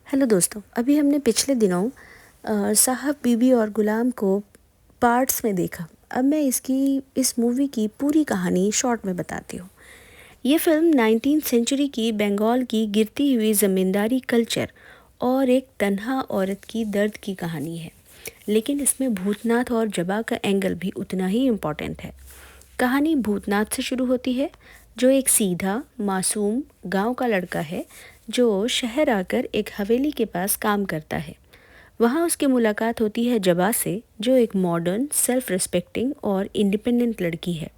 Hello दोस्तों, अभी हमने पिछले दिनों साहब बीबी और गुलाम को पार्ट्स में देखा। अब मैं इस मूवी की पूरी कहानी शॉर्ट में बताती हूँ। ये फिल्म 19th सेंचुरी की बंगाल की गिरती हुई ज़मींदारी कल्चर और एक तन्हा औरत की दर्द की कहानी है, लेकिन इसमें भूतनाथ और जबा का एंगल भी उतना ही इम्पोर्टेंट है। कहानी भूतनाथ से शुरू होती है, जो एक सीधा मासूम गांव का लड़का है जो शहर आकर एक हवेली के पास काम करता है। वहाँ उसकी मुलाकात होती है जबा से, जो एक मॉडर्न, सेल्फ रिस्पेक्टिंग और इंडिपेंडेंट लड़की है।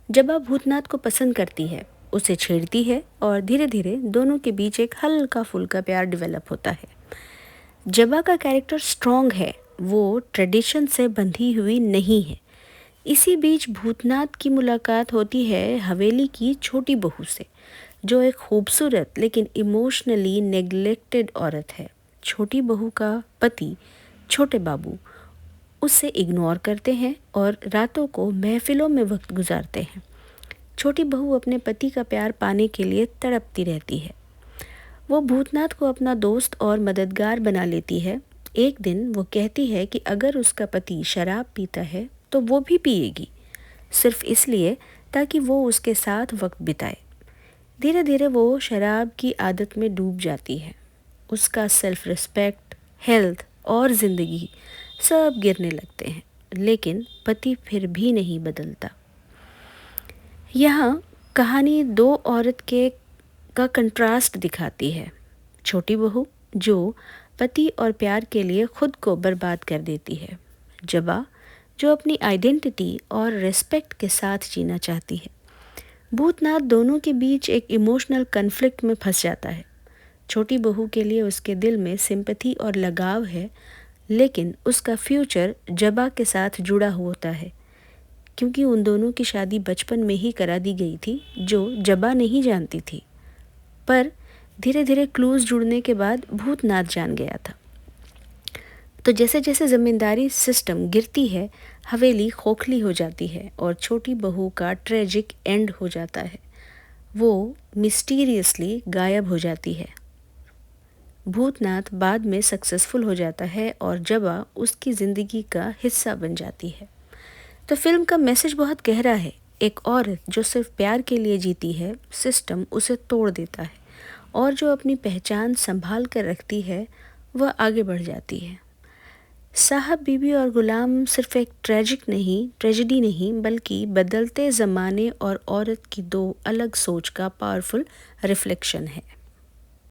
जबा भूतनाथ को पसंद करती है, उसे छेड़ती है और धीरे धीरे दोनों के बीच एक हल्का फुल्का प्यार डेवलप होता है। जबा का कैरेक्टर स्ट्रॉन्ग है, वो ट्रेडिशन से बंधी हुई नहीं है। इसी बीच भूतनाथ की मुलाकात होती है हवेली की छोटी बहू से, जो एक खूबसूरत लेकिन इमोशनली नेग्लेक्टेड औरत है। छोटी बहू का पति छोटे बाबू उससे इग्नोर करते हैं और रातों को महफिलों में वक्त गुजारते हैं। छोटी बहू अपने पति का प्यार पाने के लिए तड़पती रहती है। वो भूतनाथ को अपना दोस्त और मददगार बना लेती है। एक दिन वो कहती है कि अगर उसका पति शराब पीता है तो वो भी पिएगी, सिर्फ इसलिए ताकि वो उसके साथ वक्त बिताए। धीरे धीरे वो शराब की आदत में डूब जाती है। उसका सेल्फ रिस्पेक्ट, हेल्थ और ज़िंदगी सब गिरने लगते हैं, लेकिन पति फिर भी नहीं बदलता। यहाँ कहानी दो औरत के का कंट्रास्ट दिखाती है। छोटी बहू जो पति और प्यार के लिए खुद को बर्बाद कर देती है। जबा जो अपनी आइडेंटिटी और रिस्पेक्ट के साथ जीना चाहती है। भूतनाथ दोनों के बीच एक इमोशनल कन्फ्लिक्ट में फंस जाता है। छोटी बहू के लिए उसके दिल में सिंपैथी और लगाव है, लेकिन उसका फ्यूचर जबा के साथ जुड़ा होता है, क्योंकि उन दोनों की शादी बचपन में ही करा दी गई थी, जो जबा नहीं जानती थी। पर धीरे धीरे क्लूज जुड़ने के बाद भूतनाथ जान गया था। तो जैसे जैसे ज़मींदारी सिस्टम गिरती है, हवेली खोखली हो जाती है और छोटी बहू का ट्रेजिक एंड हो जाता है। वो मिस्टीरियसली गायब हो जाती है। भूतनाथ बाद में सक्सेसफुल हो जाता है और जबा उसकी ज़िंदगी का हिस्सा बन जाती है। तो फिल्म का मैसेज बहुत गहरा है। एक औरत जो सिर्फ प्यार के लिए जीती है, सिस्टम उसे तोड़ देता है, और जो अपनी पहचान संभाल कर रखती है, वह आगे बढ़ जाती है। साहब बीबी और गुलाम सिर्फ एक ट्रेजेडी नहीं, बल्कि बदलते ज़माने और औरत की दो अलग सोच का पावरफुल रिफ्लेक्शन है।